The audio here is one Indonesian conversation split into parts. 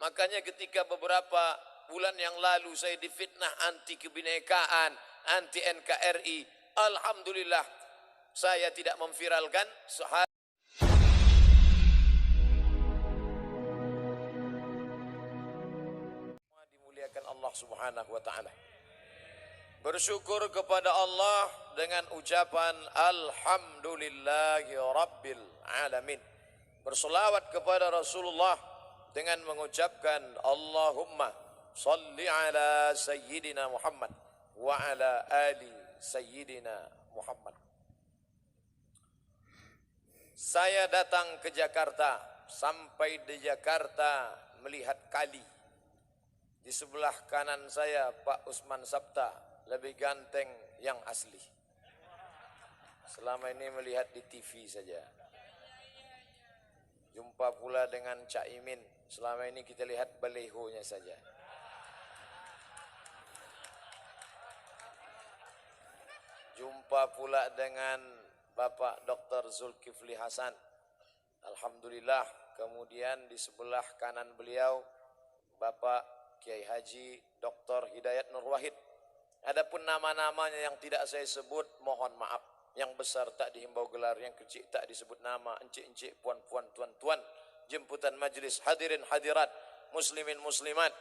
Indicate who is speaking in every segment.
Speaker 1: Makanya ketika beberapa bulan yang lalu saya difitnah anti kebinekaan, anti NKRI, alhamdulillah saya tidak memviralkan. Dimuliakan Allah Subhanahu wa taala. Bersyukur kepada Allah dengan ucapan alhamdulillahi rabbil alamin. Berselawat kepada Rasulullah dengan mengucapkan Allahumma salli ala sayyidina Muhammad wa ala ali sayyidina Muhammad. Saya datang ke Jakarta, sampai di Jakarta melihat kali. Di sebelah kanan saya Pak Usman Sabta, lebih ganteng yang asli. Selama ini melihat di TV saja. Jumpa pula dengan Cak Imin, selama ini kita lihat balehonya saja. Jumpa pula dengan Bapak Dr. Zulkifli Hasan. Alhamdulillah. Kemudian di sebelah kanan beliau Bapak Kiai Haji Dr. Hidayat Nur Wahid. Adapun nama-namanya yang tidak saya sebut, mohon maaf. Yang besar tak dihimbau gelar, yang kecil tak disebut nama, encik-encik, puan-puan, tuan-tuan, jemputan majlis, hadirin hadirat, muslimin muslimat.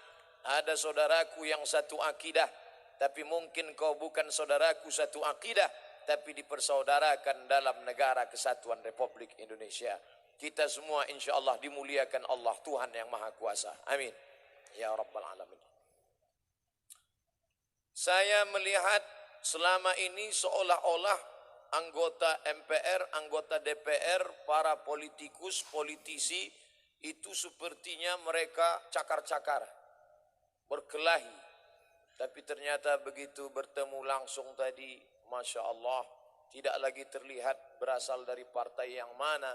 Speaker 1: Ada saudaraku yang satu akidah, tapi mungkin kau bukan saudaraku satu akidah, tapi dipersaudarakan dalam negara kesatuan Republik Indonesia. Kita semua insya Allah dimuliakan Allah, Tuhan yang Maha Kuasa. Amin. Ya Rabbal Alamin. Saya melihat selama ini seolah-olah anggota MPR, anggota DPR, para politikus, politisi, itu sepertinya mereka cakar-cakar, berkelahi. Tapi ternyata begitu bertemu langsung tadi, Masya Allah, tidak lagi terlihat berasal dari partai yang mana,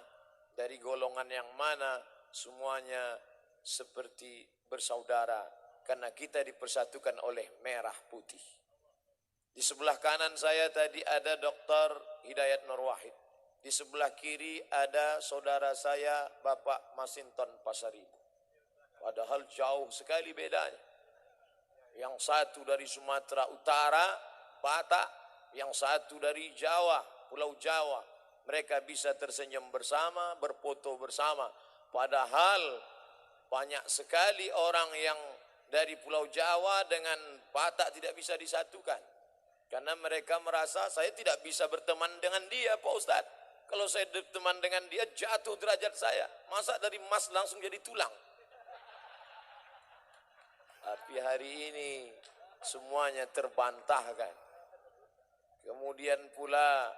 Speaker 1: dari golongan yang mana, semuanya seperti bersaudara, karena kita dipersatukan oleh merah putih. Di sebelah kanan saya tadi ada Dr. Hidayat Nur Wahid. Di sebelah kiri ada saudara saya Bapak Masinton Pasaribu. Padahal jauh sekali bedanya. Yang satu dari Sumatera Utara, Batak, yang satu dari Jawa, Pulau Jawa. Mereka bisa tersenyum bersama, berfoto bersama. Padahal banyak sekali orang yang dari Pulau Jawa dengan Batak tidak bisa disatukan. Karena mereka merasa saya tidak bisa berteman dengan dia, Pak Ustadz. Kalau saya berteman dengan dia jatuh derajat saya. Masa dari emas langsung jadi tulang. Tapi hari ini semuanya terbantahkan. Kemudian pula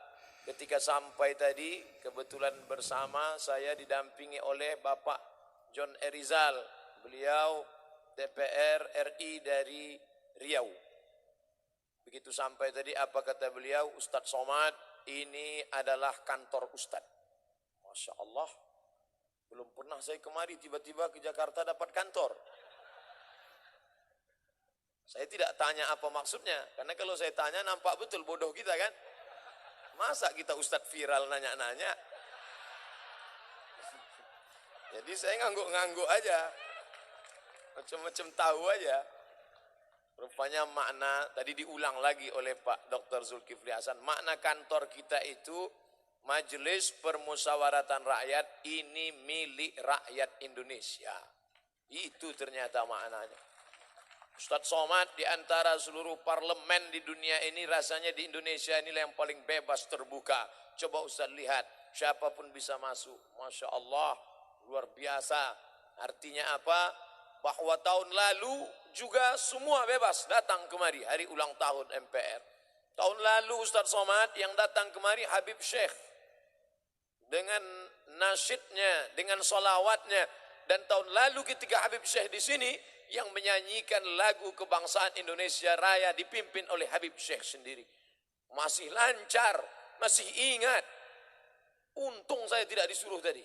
Speaker 1: ketika sampai tadi kebetulan bersama saya didampingi oleh Bapak John Erizal. Beliau DPR RI dari Riau. Begitu sampai tadi apa kata beliau, Ustadz Somad, ini adalah kantor Ustadz. Masya Allah, belum pernah saya kemari tiba-tiba ke Jakarta dapat kantor. Saya tidak tanya apa maksudnya, karena kalau saya tanya nampak betul bodoh kita kan. Masa kita Ustadz viral nanya-nanya. Jadi saya ngangguk-ngangguk aja, macam-macam tahu aja. Rupanya makna, tadi diulang lagi oleh Pak Dr. Zulkifli Hasan, makna kantor kita itu Majelis Permusyawaratan Rakyat, ini milik rakyat Indonesia. Itu ternyata maknanya. Ustadz Somad di antara seluruh parlemen di dunia ini, rasanya di Indonesia inilah yang paling bebas terbuka. Coba Ustadz lihat, siapapun bisa masuk. Masya Allah, luar biasa. Artinya apa? Bahwa tahun lalu juga semua bebas datang kemari hari ulang tahun MPR. Tahun lalu Ustadz Somad yang datang kemari Habib Syekh dengan nasyidnya, dengan solawatnya. Dan tahun lalu ketika Habib Syekh di sini yang menyanyikan lagu kebangsaan Indonesia Raya dipimpin oleh Habib Syekh sendiri. Masih lancar, masih ingat. Untung saya tidak disuruh tadi.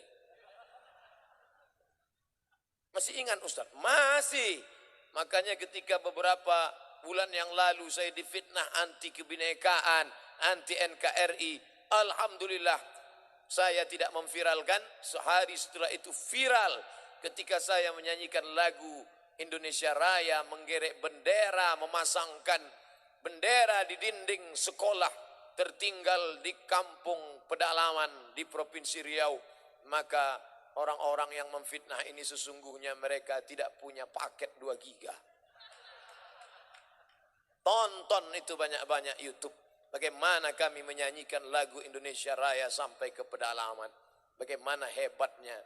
Speaker 1: Masih ingat Ustaz? Masih. Makanya ketika beberapa bulan yang lalu saya difitnah anti kebinekaan, anti NKRI, alhamdulillah saya tidak memviralkan. Sehari setelah itu viral ketika saya menyanyikan lagu Indonesia Raya, menggerek bendera, memasangkan bendera di dinding sekolah tertinggal di kampung pedalaman di Provinsi Riau, maka orang-orang yang memfitnah ini sesungguhnya mereka tidak punya paket 2 giga. Tonton itu banyak-banyak YouTube. Bagaimana kami menyanyikan lagu Indonesia Raya sampai ke pedalaman. Bagaimana hebatnya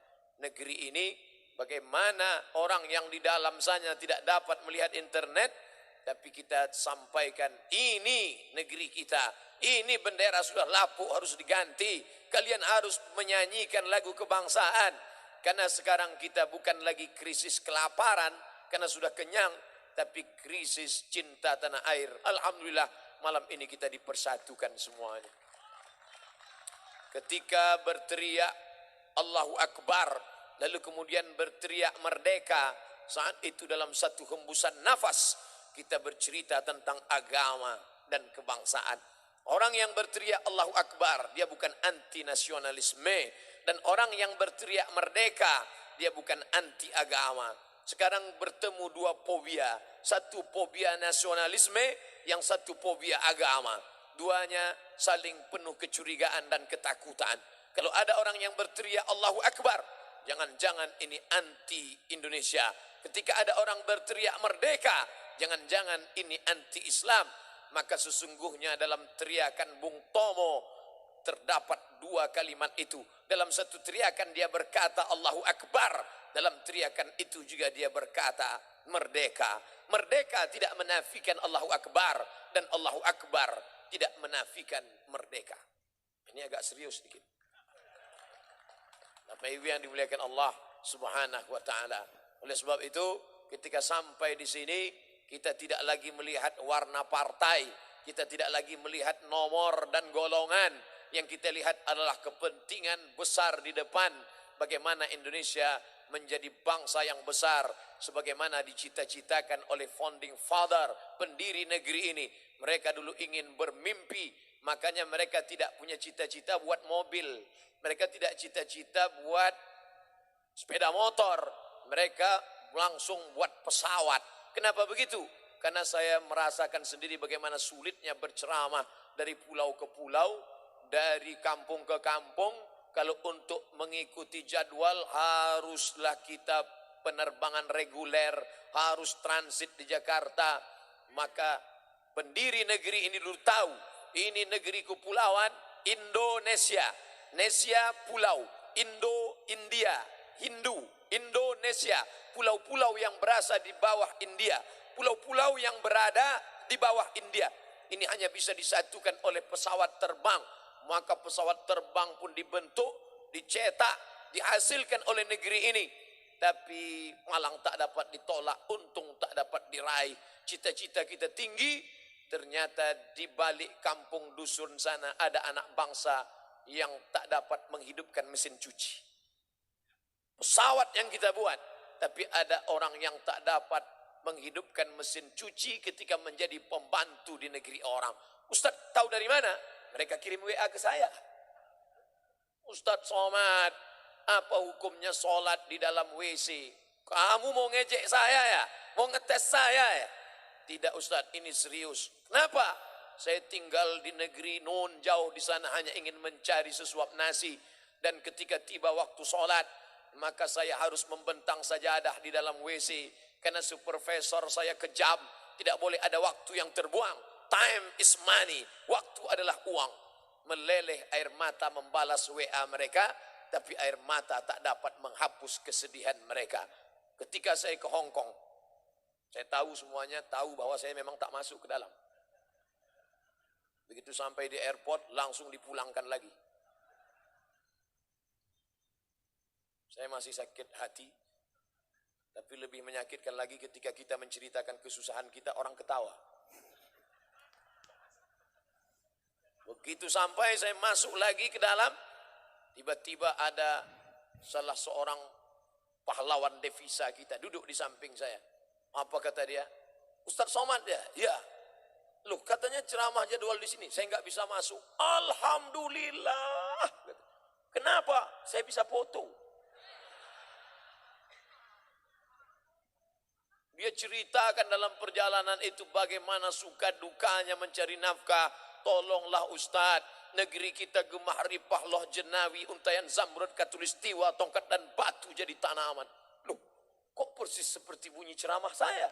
Speaker 1: negeri ini. Bagaimana orang yang di dalam sana tidak dapat melihat internet. Tapi kita sampaikan, ini negeri kita. Ini bendera sudah lapuk, harus diganti. Kalian harus menyanyikan lagu kebangsaan. Karena sekarang kita bukan lagi krisis kelaparan, karena sudah kenyang. Tapi krisis cinta tanah air. Alhamdulillah malam ini kita dipersatukan semuanya. Ketika berteriak Allahu Akbar, lalu kemudian berteriak merdeka, saat itu dalam satu hembusan nafas kita bercerita tentang agama dan kebangsaan. Orang yang berteriak Allahu Akbar, dia bukan anti nasionalisme, dan orang yang berteriak merdeka, dia bukan anti agama. Sekarang bertemu 2 fobia, satu fobia nasionalisme, yang satu fobia agama. Duanya saling penuh kecurigaan dan ketakutan. Kalau ada orang yang berteriak Allahu Akbar, jangan-jangan ini anti Indonesia. Ketika ada orang berteriak merdeka, jangan-jangan ini anti Islam. Maka sesungguhnya dalam teriakan Bung Tomo terdapat 2 kalimat itu. Dalam satu teriakan dia berkata Allahu Akbar, dalam teriakan itu juga dia berkata merdeka. Merdeka tidak menafikan Allahu Akbar, dan Allahu Akbar tidak menafikan merdeka. Ini agak serius sedikit. Bapak Ibu yang dimuliakan Allah Subhanahu wa taala. Oleh sebab itu, ketika sampai di sini, kita tidak lagi melihat warna partai, kita tidak lagi melihat nomor dan golongan. Yang kita lihat adalah kepentingan besar di depan, bagaimana Indonesia menjadi bangsa yang besar sebagaimana dicita-citakan oleh founding father, pendiri negeri ini. Mereka dulu ingin bermimpi, makanya mereka tidak punya cita-cita buat mobil, mereka tidak cita-cita buat sepeda motor, mereka langsung buat pesawat. Kenapa begitu? Karena saya merasakan sendiri bagaimana sulitnya berceramah dari pulau ke pulau, dari kampung ke kampung. Kalau untuk mengikuti jadwal haruslah kita penerbangan reguler, harus transit di Jakarta. Maka pendiri negeri ini dulu tahu, ini negeri kepulauan Indonesia. Nesia pulau, India, Hindu, Indonesia. Pulau-pulau yang berasa di bawah India, pulau-pulau yang berada di bawah India. Ini hanya bisa disatukan oleh pesawat terbang. Maka pesawat terbang pun dibentuk, dicetak, dihasilkan oleh negeri ini. Tapi malang tak dapat ditolak, untung tak dapat diraih. Cita-cita kita tinggi, ternyata di balik kampung dusun sana ada anak bangsa yang tak dapat menghidupkan mesin cuci. Pesawat yang kita buat, tapi ada orang yang tak dapat menghidupkan mesin cuci ketika menjadi pembantu di negeri orang. Ustaz tahu dari mana? Mereka kirim WA ke saya. Ustaz Somad, apa hukumnya sholat di dalam WC? Kamu mau ngejek saya ya? Mau ngetes saya ya? Tidak Ustaz, ini serius. Kenapa? Saya tinggal di negeri nun jauh di sana hanya ingin mencari sesuap nasi. Dan ketika tiba waktu sholat, maka saya harus membentang sajadah di dalam WC. Karena supervisor saya kejam, tidak boleh ada waktu yang terbuang. Time is money, waktu adalah uang. Meleleh air mata membalas WA mereka, tapi air mata tak dapat menghapus kesedihan mereka. Ketika saya ke Hong Kong, saya tahu semuanya, tahu bahwa saya memang tak masuk ke dalam. Begitu sampai di airport, langsung dipulangkan lagi. Saya masih sakit hati, tapi lebih menyakitkan lagi ketika kita menceritakan kesusahan kita, orang ketawa. Begitu sampai saya masuk lagi ke dalam, tiba-tiba ada salah seorang pahlawan devisa kita duduk di samping saya. Apa kata dia? Ustaz Somad ya? Ya. Loh katanya ceramah jadwal di sini, saya nggak bisa masuk. Alhamdulillah. Kenapa? Saya bisa foto. Dia ceritakan dalam perjalanan itu bagaimana suka dukanya mencari nafkah. Tolonglah Ustadz, negeri kita gemah ripah loh jenawi, untayan zamrud katulistiwa, tongkat dan batu jadi tanaman. Loh, kok persis seperti bunyi ceramah saya?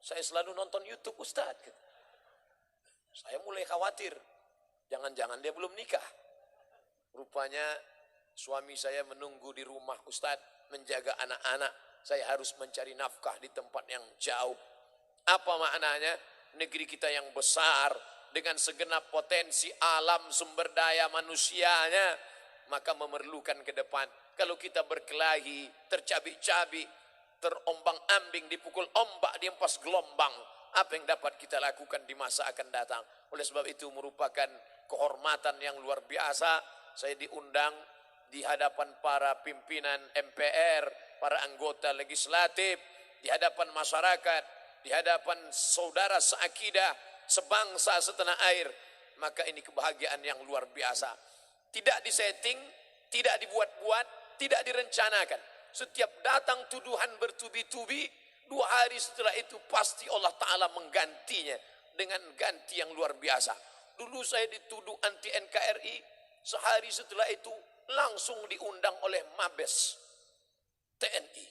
Speaker 1: Saya selalu nonton YouTube Ustadz. Saya mulai khawatir, jangan-jangan dia belum nikah. Rupanya suami saya menunggu di rumah Ustadz, menjaga anak-anak. Saya harus mencari nafkah di tempat yang jauh. Apa maknanya? Negeri kita yang besar, dengan segenap potensi alam sumber daya manusianya, maka memerlukan ke depan. Kalau kita berkelahi, tercabik-cabik, terombang-ambing, dipukul ombak, dihempas gelombang, apa yang dapat kita lakukan di masa akan datang? Oleh sebab itu merupakan kehormatan yang luar biasa. Saya diundang di hadapan para pimpinan MPR, para anggota legislatif, di hadapan masyarakat, di hadapan saudara seakidah, sebangsa setanah air. Maka ini kebahagiaan yang luar biasa. Tidak disetting, tidak dibuat-buat, tidak direncanakan. Setiap datang tuduhan bertubi-tubi, 2 hari setelah itu pasti Allah Ta'ala menggantinya dengan ganti yang luar biasa. Dulu saya dituduh anti NKRI, sehari setelah itu langsung diundang oleh Mabes TNI.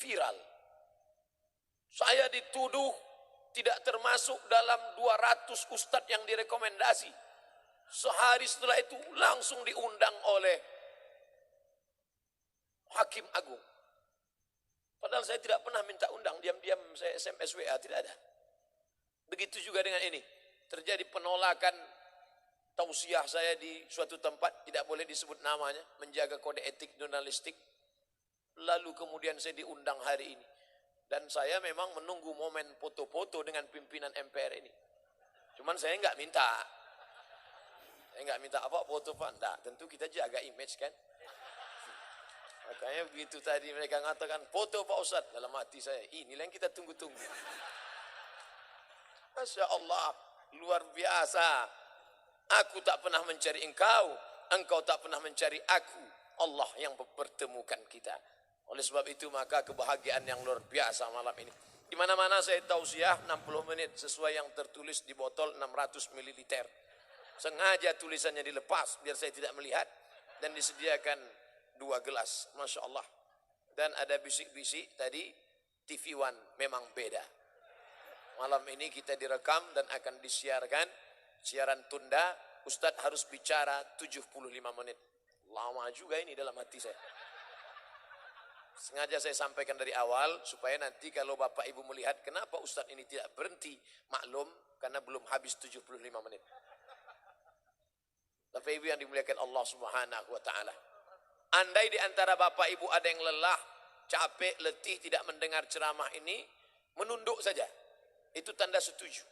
Speaker 1: Viral. Saya dituduh tidak termasuk dalam 200 ustadz yang direkomendasi. Sehari setelah itu langsung diundang oleh Hakim Agung. Padahal saya tidak pernah minta undang, diam-diam saya SMS WA, tidak ada. Begitu juga dengan ini. Terjadi penolakan tausiah saya di suatu tempat, tidak boleh disebut namanya, menjaga kode etik jurnalistik. Lalu kemudian saya diundang hari ini. Dan saya memang menunggu momen foto-foto dengan pimpinan MPR ini. Cuman saya enggak minta. Saya enggak minta apa foto Pak, enggak. Tentu kita jaga image kan. Makanya begitu tadi mereka mengatakan foto Pak Ustadz, dalam hati saya, inilah yang kita tunggu-tunggu. Masya Allah, luar biasa. Aku tak pernah mencari engkau, engkau tak pernah mencari aku. Allah yang mempertemukan kita. Oleh sebab itu maka kebahagiaan yang luar biasa malam ini. Di mana-mana saya tausiah 60 menit sesuai yang tertulis di botol 600 ml. Sengaja tulisannya dilepas biar saya tidak melihat dan disediakan 2 gelas. Masya Allah. Dan ada bisik-bisik tadi, TV One memang beda. Malam ini kita direkam dan akan disiarkan. Siaran tunda, Ustadz harus bicara 75 menit. Lama juga ini dalam hati saya. Sengaja saya sampaikan dari awal, supaya nanti kalau Bapak Ibu melihat, kenapa Ustadz ini tidak berhenti? Maklum, karena belum habis 75 menit. Bapak Ibu yang dimuliakan Allah Subhanahu wa Ta'ala. Andai di antara Bapak Ibu ada yang lelah, capek, letih, tidak mendengar ceramah ini, menunduk saja. Itu tanda setuju.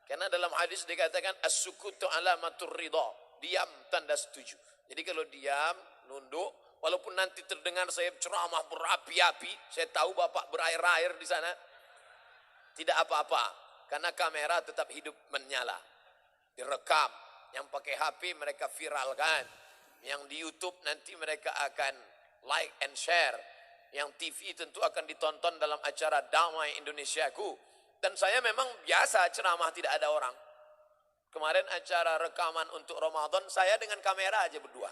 Speaker 1: Karena dalam hadis dikatakan, as-sukutu alamatur ridha. Diam, tanda setuju. Jadi kalau diam, nunduk, walaupun nanti terdengar saya ceramah berapi-api, saya tahu Bapak berair-air di sana, tidak apa-apa. Karena kamera tetap hidup menyala. Direkam. Yang pakai HP mereka viralkan. Yang di YouTube nanti mereka akan like and share. Yang TV tentu akan ditonton dalam acara Damai Indonesiaku. Dan saya memang biasa ceramah tidak ada orang. Kemarin acara rekaman untuk Ramadan, saya dengan kamera aja berdua.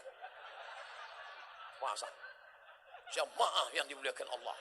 Speaker 1: Masa? Jamaah yang dimuliakan Allah.